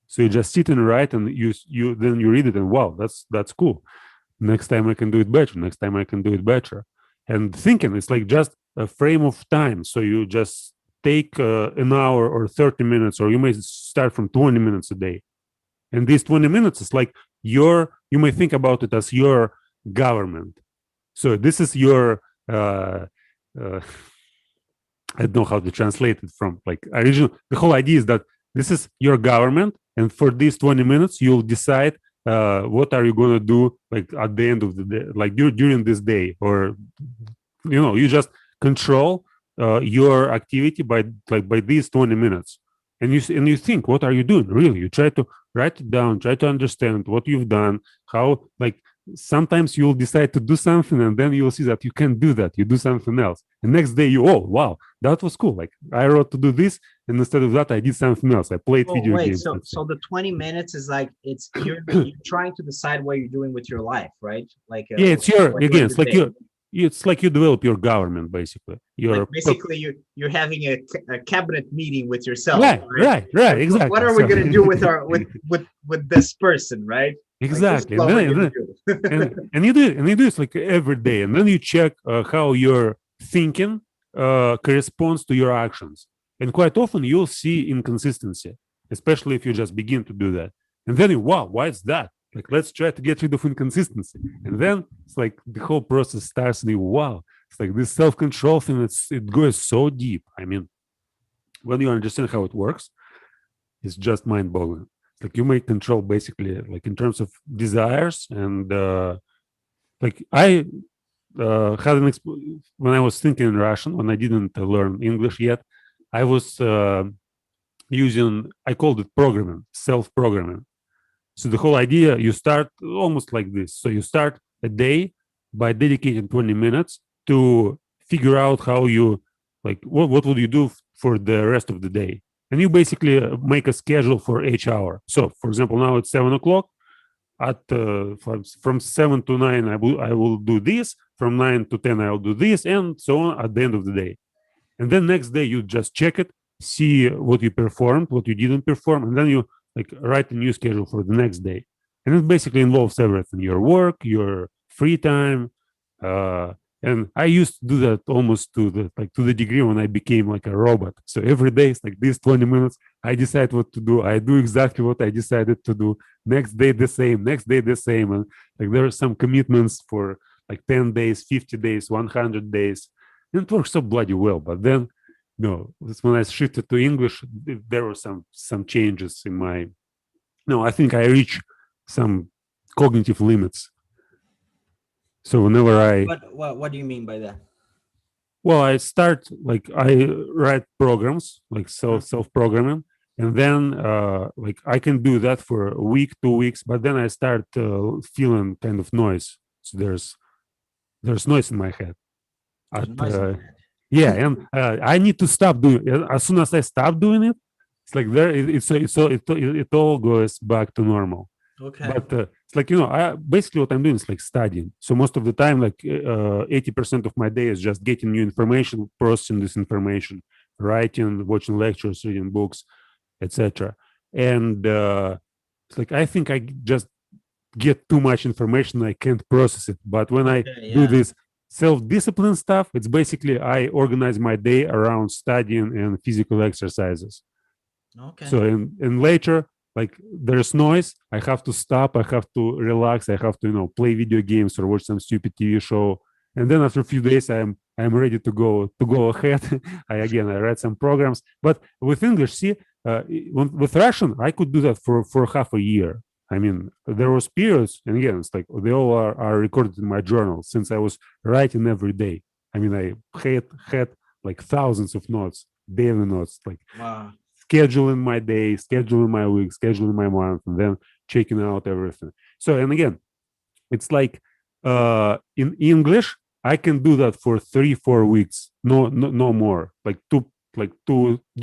So you just sit and write, and you then you read it, and wow, that's cool. Next time I can do it better. Next time I can do it better. And thinking, it's like just a frame of time. So you just take an hour or 30 minutes, or you may start from 20 minutes a day. And these 20 minutes is like you may think about it as your government. So this is your uh, I don't know how to translate it from like original. The whole idea is that this is your government, and for these 20 minutes, you'll decide what are you going to do, like at the end of the day, like during this day, or you just control your activity by these 20 minutes, and you think, what are you doing? Really, you try to write it down, try to understand what you've done, how, like, sometimes you'll decide to do something, and then you'll see that you can't do that, you do something else, and next day oh wow, that was cool, like I wrote to do this, and instead of that I did something else, I played oh video wait, games, so let's say. the 20 minutes is like, it's you're trying to decide what you're doing with your life, right? Like Yeah, it's your, what during again, the day. it's like you develop your government, basically Like your. basically you're having a cabinet meeting with yourself, Right, right? right, right, Like what exactly. are we So going to do with our with this person, right? Like this is exactly, and what we're then going to do. and you do it like every day, and then you check how your thinking corresponds to your actions, and quite often you'll see inconsistency, especially if you just begin to do that, and then wow, why is that? Like, let's try to get rid of inconsistency, and then it's like the whole process starts, and you, wow, it's like this self-control thing. It goes so deep. I mean, when you understand how it works, it's just mind-boggling. Like, you make control basically, like, in terms of desires, and like I had when I was thinking in Russian, when I didn't learn English yet, I was using, I called it programming, self-programming. So the whole idea, you start almost like this. So you start a day by dedicating 20 minutes to figure out how you, like, what would you do for the rest of the day. And you basically make a schedule for each hour. So, for example, now it's 7 o'clock. At from 7 to 9, I will do this. From 9 to 10, I'll do this, and so on at the end of the day. And then next day you just check it, see what you performed, what you didn't perform, and then you, like, write a new schedule for the next day. And it basically involves everything: your work, your free time. uh, and I used to do that almost to the degree when I became like a robot. So every day it's like these 20 minutes, I decide what to do, I do exactly what I decided to do. Next day the same, next day the same. And like, there are some commitments for like 10 days, 50 days, 100 days. It works so bloody well. But then, no, that's when I shifted to English. There were some changes in my. No, I think I reached some cognitive limits. So whenever What do you mean by that? well, I start, like, I write programs, like self programming, and then like I can do that for a week, 2 weeks, but then I start feeling kind of noise. So there's noise in my head. There's At noise in your head. Yeah, and I need to stop doing it. As soon as I stop doing it, It's like there, it all goes back to normal. Okay. But it's like, I basically what I'm doing is like studying. So most of the time, like 80% of my day is just getting new information, processing this information, writing, watching lectures, reading books, etc. And it's like I think I just get too much information, I can't process it. But when I Okay. do Yeah. this self-discipline stuff, it's basically I organize my day around studying and physical exercises. Okay. So and later, like there's noise, I have to stop, I have to relax, I have to play video games or watch some stupid TV show, and then after a few days, I'm ready to go ahead. I read some programs, but with English, see, with Russian, I could do that for half a year. I mean, there was periods, and again, it's like they all are recorded in my journal since I was writing every day. I mean, I had like thousands of notes, daily notes, like Wow. scheduling my day, scheduling my week, scheduling my month, and then checking out everything. So, and again, it's like in English, I can do that for 3-4 weeks, no more. Like to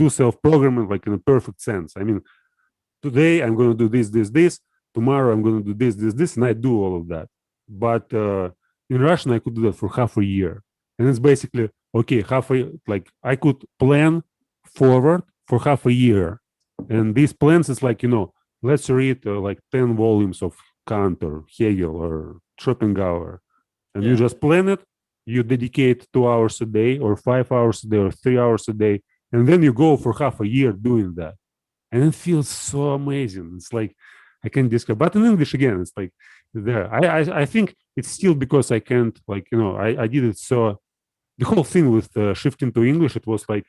do self-programming like in a perfect sense. I mean, today I'm going to do this. Tomorrow I'm going to do this, and I do all of that. But in Russian, I could do that for half a year, and it's basically okay. Like I could plan forward for half a year, and these plans is like let's read like 10 volumes of Kant or Hegel or Schopenhauer, and you Yeah. just plan it. You dedicate 2 hours a day, or 5 hours a day, or 3 hours a day, and then you go for half a year doing that, and it feels so amazing. It's like I can't describe. But in English again, it's like there. I think it's still because I can't I did it so. The whole thing with shifting to English, it was like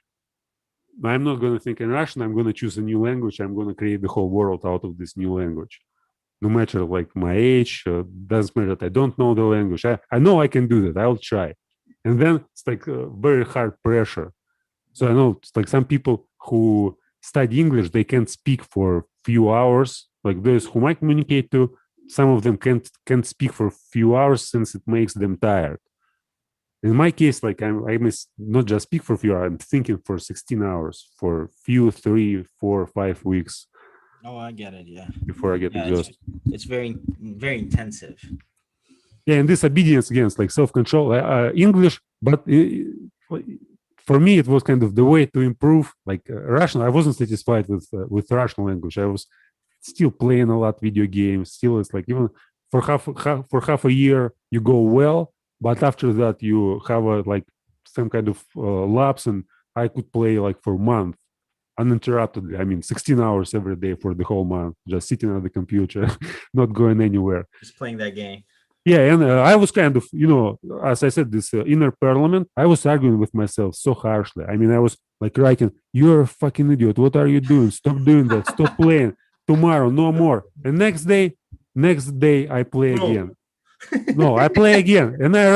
I'm not going to think in Russian. I'm going to choose a new language. I'm going to create the whole world out of this new language. No matter like my age, doesn't matter that I don't know the language. I know I can do that. I'll try. And then it's like very hard pressure. So I know it's like some people who study English, they can't speak for few hours. Like those whom I communicate to, some of them can't speak for a few hours since it makes them tired. In my case, like I must not just speak for a few hours, I'm thinking for 16 hours for few 3, 4, 5 weeks Oh, I get it. Yeah. before I get Yeah. It's exhausted. it's very very intensive. Yeah, and this obedience against like self-control, English, but for me it was kind of the way to improve. Like Russian, I wasn't satisfied with Russian language. I was still playing a lot video games. Still, it's like even for half a year you go well, but after that you have like some kind of lapse, and I could play like for a month uninterruptedly. I mean, 16 hours every day for the whole month, just sitting at the computer, not going anywhere. Just playing that game. Yeah, and I was kind of, as I said, this inner parliament. I was arguing with myself so harshly. I mean, I was like writing, "You're a fucking idiot. What are you doing? Stop doing that. Stop playing. Tomorrow, no more." And next day, I play No. again. No, I play again, and I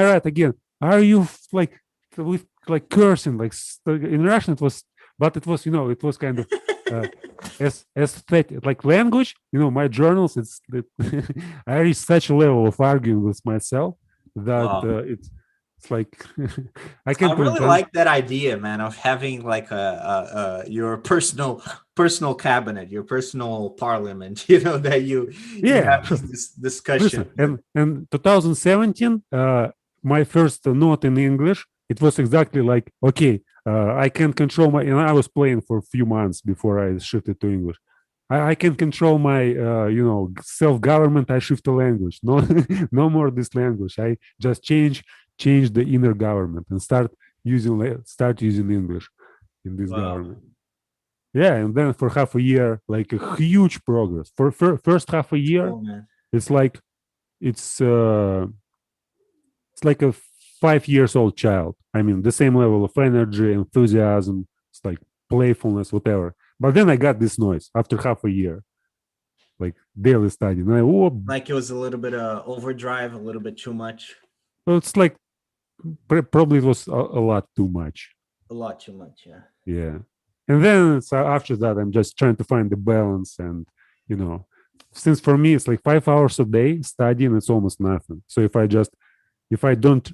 write again. Are you like with like cursing like in Russian? It was, but it was it was kind of uh, as aesthetic like language. My journals. I reached such a level of arguing with myself that Wow. it's like I I can't even really like that idea, man, of having like a your personal cabinet, your personal parliament. That you yeah, have sure. this discussion. Listen, and 2017, my first note in English, it was exactly like, okay, I can control my, and I was playing for a few months before I shifted to English. I can control my, self-government. I shift the language. No, no more this language. I just change the inner government and start using English in this Wow. government. Yeah, and then for half a year, like a huge progress. For first half a year, Cool, man. it's like it's uh it's like a 5 years old child. I mean, the same level of energy, enthusiasm, it's like playfulness, whatever. But then I got this noise after half a year, like daily study. And Like it was a little bit of overdrive, a little bit too much, well, it's like probably it was a lot too much. a lot too much. Yeah. Yeah. And then so after that, I'm just trying to find the balance. And, you know, since for me, it's like 5 hours a day studying, it's almost nothing. So if I don't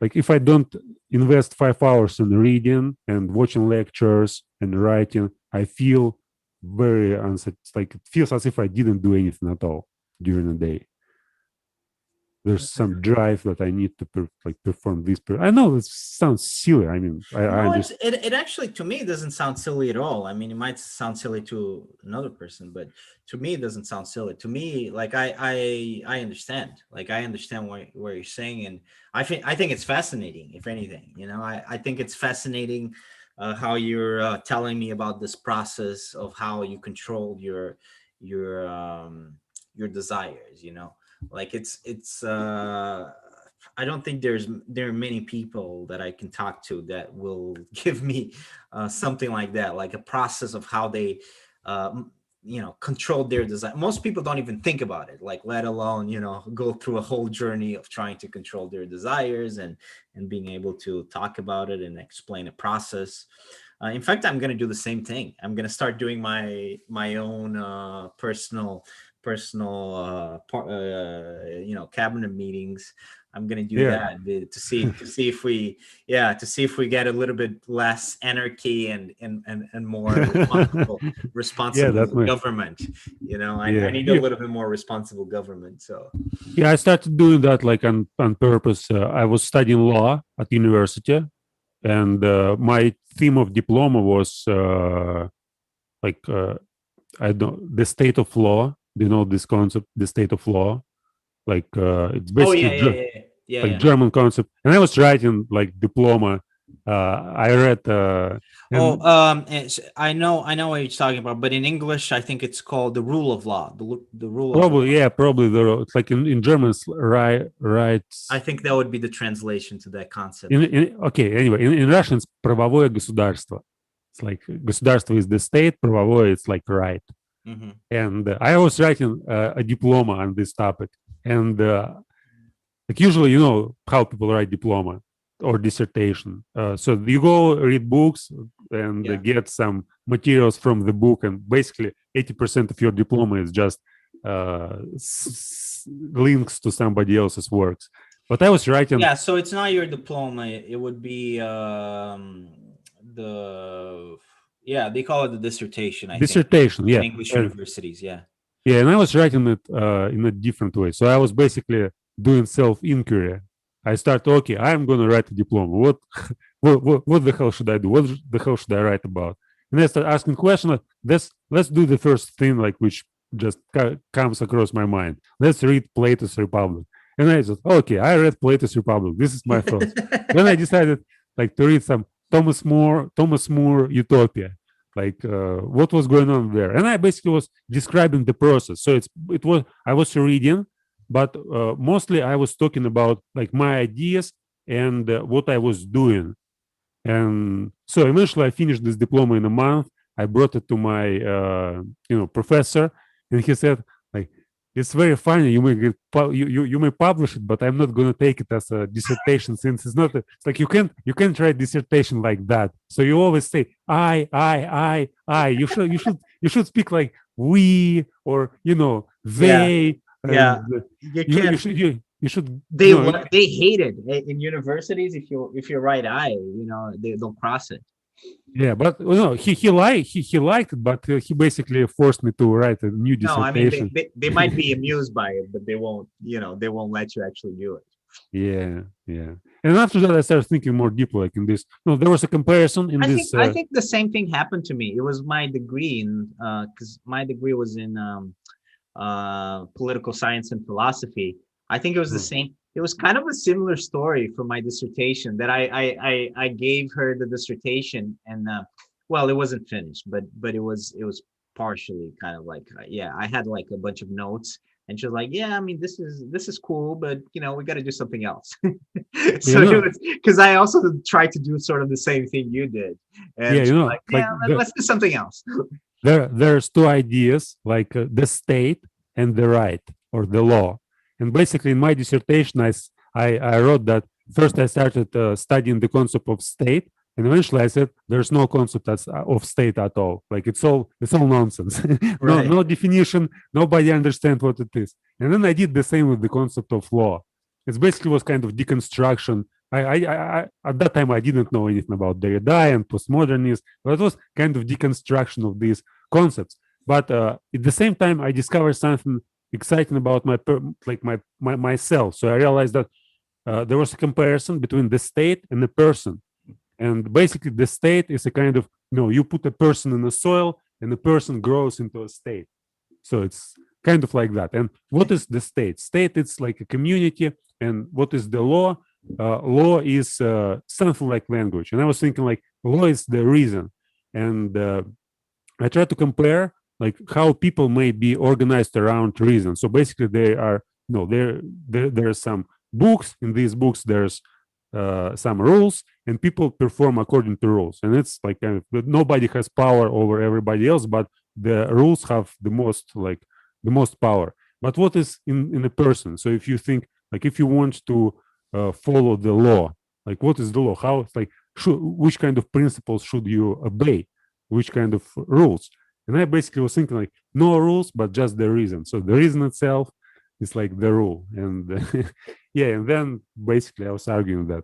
like if I don't invest 5 hours in reading and watching lectures and writing, I feel very like it feels as if I didn't do anything at all during the day. There's some drive that I need to perform this. I know it sounds silly. I mean, I No, understand. it actually, to me, it doesn't sound silly at all. I mean, it might sound silly to another person, but to me, it doesn't sound silly. To me, like I understand. Like I understand what you're saying, and I think it's fascinating. If anything, I think it's fascinating how you're telling me about this process of how you controlled your your desires. Like it's I don't think there are many people that I can talk to that will give me something like that, like a process of how they, control their desire. Most people don't even think about it, like let alone go through a whole journey of trying to control their desires and being able to talk about it and explain a process. In fact, I'm going to do the same thing. I'm going to start doing my own personal cabinet meetings. I'm gonna do Yeah. that to see if we get a little bit less anarchy and more Yeah, that responsible way. government. I Yeah. need a Yeah. little bit more responsible government. So Yeah, I started doing that like on purpose. I was studying law at university, and my theme of diploma was like I don't the state of law. Do you know this concept, the state of law? Like it's oh basically like yeah. German concept. And I was writing like diploma. I read Oh, and I know what you're talking about, but in English, I think it's called the rule of law. The rule of law. probably it's like in German, right, I rights. think that would be the translation to that concept. Okay, anyway, in Russian it's правовое государство. It's like государство is the state, правовое it's like right. Hmm. And I was writing a diploma on this topic, and like usually, you know how people write diploma or dissertation. So you go read books and Yeah. get some materials from the book, and basically 80% of your diploma is just links to somebody else's works. But I was writing Yeah, so it's not your diploma. It would be the yeah, they call it the dissertation, I think, dissertation, in yeah, English universities. Yeah. yeah, and I was writing it in a different way. So I was basically doing self inquiry. I start, okay, I'm going to write a diploma. What the hell should I do? What the hell should I write about? And I start asking questions. Like, let's do the first thing, like which just comes across my mind. Let's read Plato's Republic. And I said, okay, I read Plato's Republic. This is my thoughts. Then I decided like to read some Thomas More Utopia, like what was going on there. And I basically was describing the process. So it was I was reading, but mostly I was talking about like my ideas and what I was doing. And so eventually I finished this diploma in a month. I brought it to my professor, and he said like, it's very funny, you may you may publish it, but I'm not going to take it as a dissertation, since it's not it's like you can't write dissertation like that. So you always say I. You should speak like we, or Yeah. they. Yeah. And You you can't. should you should They hate it in universities. If you write I, they'll cross it. yeah, but he liked it, but he basically forced me to write a new No, I mean dissertation. they might be amused by it, but they won't let you actually do it. Yeah, yeah. And after that, I started thinking more deeply, like in this. No, there was a comparison in I think this. I think the same thing happened to me. It was my degree in because my degree was in political science and philosophy. I think it was the Hmm. same. It was kind of a similar story for my dissertation that I gave her the dissertation and well, it wasn't finished, but it was partially kind of like yeah, I had like a bunch of notes and she was like, yeah, I mean this is cool, but we got to do something else. You So it know, was because I also tried to do sort of the same thing you did, yeah, and she's like, like yeah, let's do something else. there's two ideas, like the state and the right, or the law. And basically, in my dissertation, I wrote that first I started studying the concept of state, and eventually I said there's no concept of state at all. Like it's all nonsense. No Right. no definition. Nobody understands what it is. And then I did the same with the concept of law. It basically was kind of deconstruction at that time I didn't know anything about Derrida and postmodernism, but it was kind of deconstruction of these concepts. But at the same time, I discovered something exciting about my myself. So I realized that there was a comparison between the state and the person, and basically the state is a kind of, you put a person in the soil and the person grows into a state. So it's kind of like that. And what is the state? State, it's like a community. And what is the law? Law is something like language. And I was thinking like law is the reason. And I try to compare like how people may be organized around reason. So basically, they are there are some books. In these books, there's some rules, and people perform according to rules. And it's like nobody has power over everybody else, but the rules have the most power. But what is in a person? So if you think like if you want to follow the law, like what is the law? How it's like which kind of principles should you obey? Which kind of rules? And I basically was thinking like no rules, but just the reason. So the reason itself is like the rule. And yeah, and then basically I was arguing that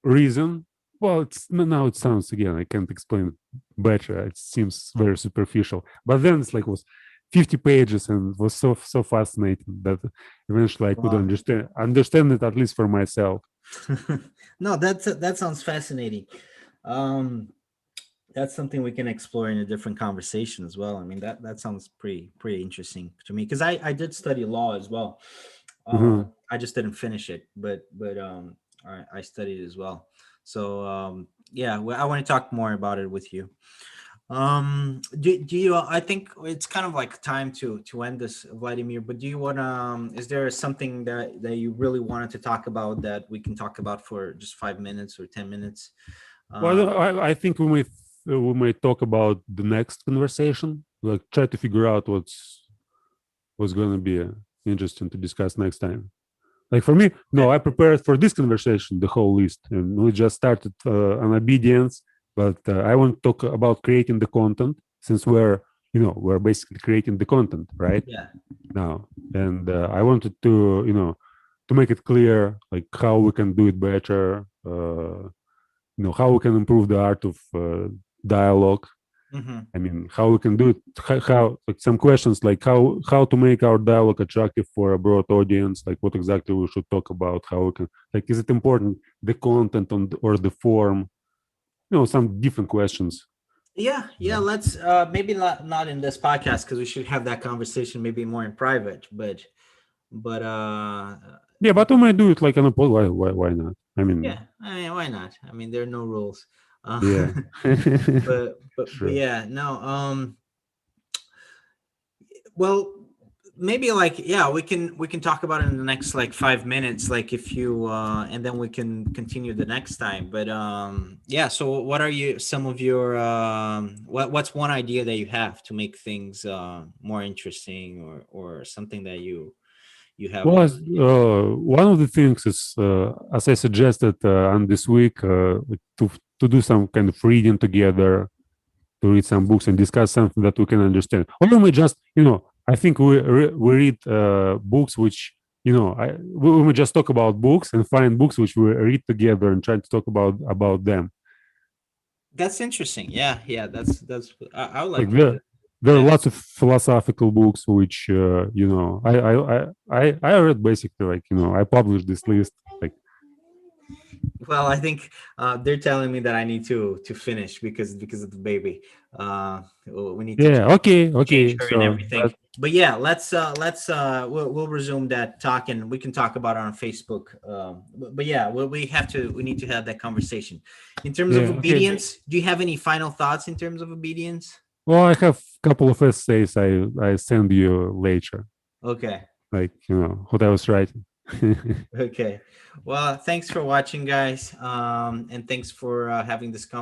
reason. Well, it's now it sounds again. I can't explain it better. It seems very superficial. But then it's like it was 50 pages and it was so fascinating that eventually I could Wow. understand it at least for myself. No, that sounds fascinating. Um, that's something we can explore in a different conversation as well. I mean, that sounds pretty interesting to me because I did study law as well. Mhm. I just didn't finish it, but I studied as well. So yeah, well, I want to talk more about it with you. Do you? I think it's kind of like time to end this, Vladimir. But do you want? Is there something that you really wanted to talk about that we can talk about for just 5 minutes or 10 minutes? Well, Um, I think we may talk about the next conversation. Like try to figure out what's going to be interesting to discuss next time. Like for me, no, okay. I prepared for this conversation the whole list, and we just started on obedience. But I want to talk about creating the content since we're basically creating the content right Yeah. now, and I wanted to make it clear like how we can do it better. How we can improve the art of dialogue. Mm-hmm. I mean, how we can do it, how like some questions like how to make our dialogue attractive for a broad audience, like what exactly we should talk about, how we can like is it important the content or the form, some different questions. Yeah, yeah. Let's maybe not in this podcast because we should have that conversation maybe more in private. But Yeah, but we might do it like on a pod. Why not? I mean, yeah, I mean, why not? I mean, there are no rules. yeah. But Sure. yeah, no. Well, maybe like yeah, we can talk about it in the next like 5 minutes, like if you and then we can continue the next time. But yeah. So what are you some of your what's one idea that you have to make things more interesting or something that you have Well, in mind? one of the things is, as I suggested on this week, like to do some kind of reading together, to read some books and discuss something that we can understand. Or we may just, I think we read books which, we may just talk about books and find books which we read together and try to talk about them. That's interesting. Yeah, yeah. That's I would Like like to do that. there are Yeah. lots of philosophical books which, I read basically like, I published this list. Like, Well, I think they're telling me that I need to finish because of the baby. We need to yeah, change okay. her and So everything. But yeah, let's we'll resume that talk and we can talk about it on Facebook. But yeah, we need to have that conversation. In terms of yeah, okay. obedience, do you have any final thoughts in terms of obedience? Well, I have a couple of essays I send you later, Okay. like what I was writing. Okay. Well, thanks for watching, guys. And thanks for having this conversation.